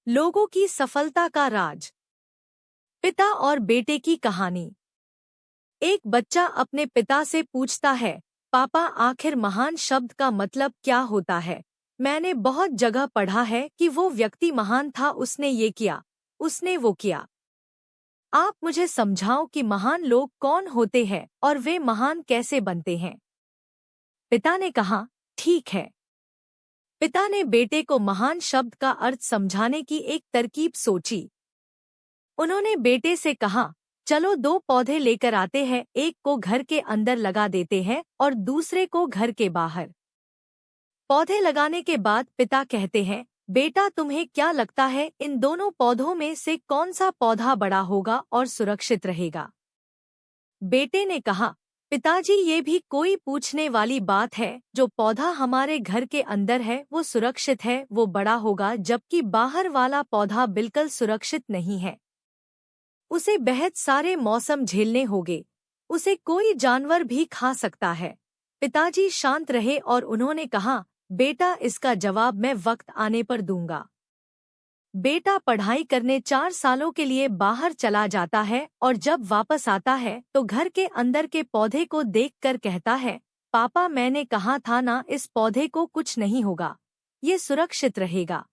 लोगों की सफलता का राज। पिता और बेटे की कहानी। एक बच्चा अपने पिता से पूछता है, पापा आखिर महान शब्द का मतलब क्या होता है? मैंने बहुत जगह पढ़ा है कि वो व्यक्ति महान था, उसने ये किया, उसने वो किया। आप मुझे समझाओ कि महान लोग कौन होते हैं और वे महान कैसे बनते हैं? पिता ने कहा, ठीक है। पिता ने बेटे को महान शब्द का अर्थ समझाने की एक तरकीब सोची। उन्होंने बेटे से कहा, चलो दो पौधे लेकर आते हैं, एक को घर के अंदर लगा देते हैं और दूसरे को घर के बाहर। पौधे लगाने के बाद पिता कहते हैं, बेटा तुम्हें क्या लगता है इन दोनों पौधों में से कौन सा पौधा बड़ा होगा और सुरक्षित रहेगा? बेटे ने कहा, पिताजी ये भी कोई पूछने वाली बात है, जो पौधा हमारे घर के अंदर है वो सुरक्षित है, वो बड़ा होगा, जबकि बाहर वाला पौधा बिल्कुल सुरक्षित नहीं है। उसे बहुत सारे मौसम झेलने होंगे, उसे कोई जानवर भी खा सकता है। पिताजी शांत रहे और उन्होंने कहा, बेटा इसका जवाब मैं वक्त आने पर दूंगा। बेटा पढ़ाई करने 4 सालों के लिए बाहर चला जाता है और जब वापस आता है तो घर के अंदर के पौधे को देखकर कहता है, पापा मैंने कहा था ना, इस पौधे को कुछ नहीं होगा, ये सुरक्षित रहेगा।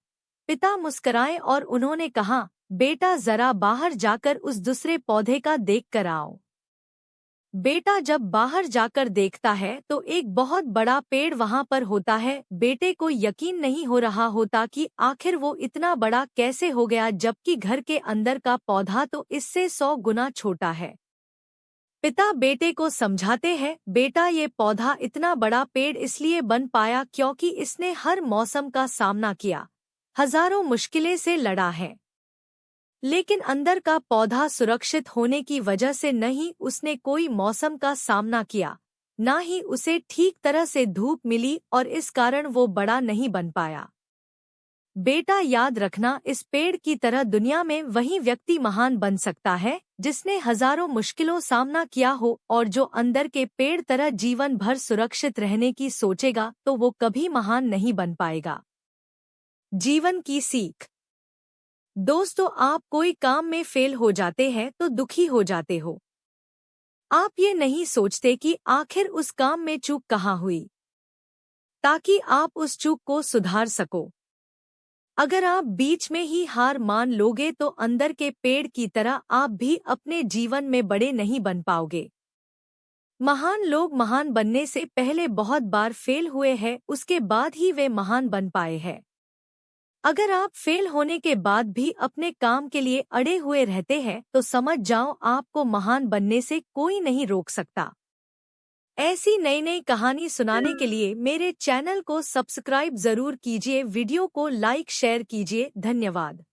पिता मुस्कराए और उन्होंने कहा, बेटा जरा बाहर जाकर उस दूसरे पौधे का देख कर आओ। बेटा जब बाहर जाकर देखता है तो एक बहुत बड़ा पेड़ वहां पर होता है। बेटे को यकीन नहीं हो रहा होता कि आखिर वो इतना बड़ा कैसे हो गया, जबकि घर के अंदर का पौधा तो इससे 100 गुना छोटा है। पिता बेटे को समझाते हैं, बेटा ये पौधा इतना बड़ा पेड़ इसलिए बन पाया क्योंकि इसने हर मौसम का सामना किया, हजारों मुश्किलें से लड़ा है। लेकिन अंदर का पौधा सुरक्षित होने की वजह से नहीं उसने कोई मौसम का सामना किया, ना ही उसे ठीक तरह से धूप मिली और इस कारण वो बड़ा नहीं बन पाया। बेटा याद रखना, इस पेड़ की तरह दुनिया में वही व्यक्ति महान बन सकता है जिसने हजारों मुश्किलों सामना किया हो, और जो अंदर के पेड़ तरह जीवन भर सुरक्षित रहने की सोचेगा तो वो कभी महान नहीं बन पाएगा। जीवन की सीख। दोस्तों, आप कोई काम में फेल हो जाते हैं तो दुखी हो जाते हो। आप ये नहीं सोचते कि आखिर उस काम में चूक कहाँ हुई, ताकि आप उस चूक को सुधार सको। अगर आप बीच में ही हार मान लोगे तो अंदर के पेड़ की तरह आप भी अपने जीवन में बड़े नहीं बन पाओगे। महान लोग महान बनने से पहले बहुत बार फेल हुए हैं, उसके बाद ही वे महान बन पाए हैं। अगर आप फेल होने के बाद भी अपने काम के लिए अड़े हुए रहते हैं तो समझ जाओ आपको महान बनने से कोई नहीं रोक सकता। ऐसी नई नई कहानी सुनाने के लिए मेरे चैनल को सब्सक्राइब जरूर कीजिए, वीडियो को लाइक शेयर कीजिए। धन्यवाद।